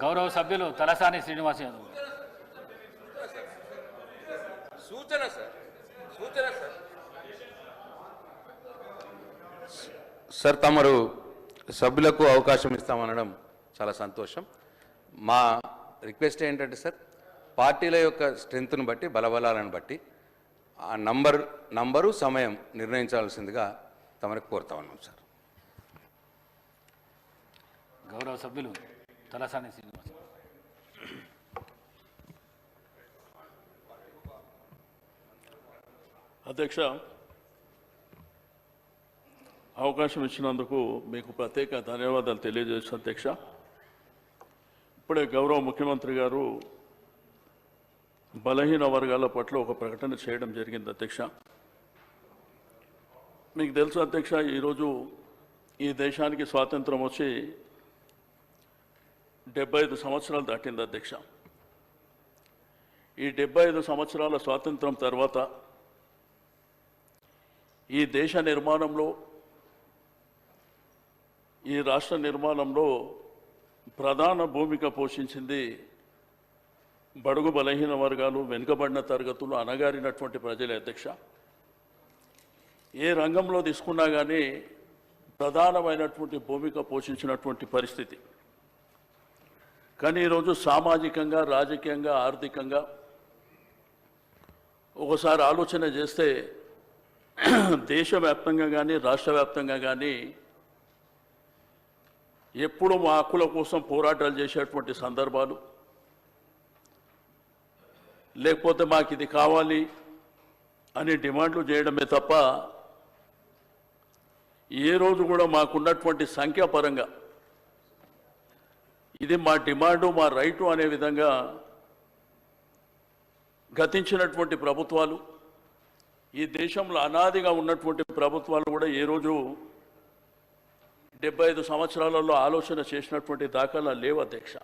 గౌరవ సభ్యులు తలసాని శ్రీనివాస్ యాదవ్. సూచన సార్, సూచన సార్. సార్ తమరు సభ్యులకు అవకాశం ఇస్తామనడం చాలా సంతోషం. మా రిక్వెస్ట్ ఏంటంటే సార్, పార్టీల యొక్క స్ట్రెంగ్త్ను బట్టి, బలబలాలను బట్టి ఆ నంబరు సమయం నిర్ణయించాల్సిందిగా తమరికి కోరుతా ఉన్నాం సార్. గౌరవ సభ్యులు తలసాని శ్రీనివాస్. అధ్యక్ష, అవకాశం ఇచ్చినందుకు మీకు ప్రత్యేక ధన్యవాదాలు తెలియజేస్తాను అధ్యక్ష. ఇప్పుడే గౌరవ ముఖ్యమంత్రి గారు బలహీన వర్గాల పట్ల ఒక ప్రకటన చేయడం జరిగింది అధ్యక్ష. మీకు తెలుసు అధ్యక్ష, ఈరోజు ఈ దేశానికి స్వాతంత్రం వచ్చి 75 సంవత్సరాలు దాటింది అధ్యక్ష. ఈ 75 సంవత్సరాల స్వాతంత్రం తర్వాత ఈ దేశ నిర్మాణంలో, ఈ రాష్ట్ర నిర్మాణంలో ప్రధాన భూమిక పోషించింది బడుగు బలహీన వర్గాలు, వెనుకబడిన తరగతులు, అణగారినటువంటి ప్రజలే అధ్యక్ష. ఏ రంగంలో తీసుకున్నా కానీ ప్రధానమైనటువంటి భూమిక పోషించినటువంటి పరిస్థితి. కానీ ఈరోజు సామాజికంగా, రాజకీయంగా, ఆర్థికంగా ఒకసారి ఆలోచన చేస్తే దేశవ్యాప్తంగా కానీ, రాష్ట్ర వ్యాప్తంగా కానీ ఎప్పుడు మా హక్కుల కోసం పోరాటాలు చేసేటువంటి సందర్భాలు, లేకపోతే మాకు ఇది కావాలి అని డిమాండ్లు చేయడమే తప్ప ఏ రోజు కూడా మాకున్నటువంటి సంఖ్యాపరంగా ఇది మా డిమాండు, మా రైటు అనే విధంగా గతించినటువంటి ప్రభుత్వాలు, ఈ దేశంలో అనాదిగా ఉన్నటువంటి ప్రభుత్వాలు కూడా ఏ రోజు 75 సంవత్సరాలలో ఆలోచన చేసినటువంటి దాఖలా లేవు అధ్యక్ష.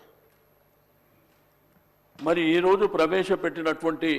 మరి ఈరోజు ప్రవేశపెట్టినటువంటి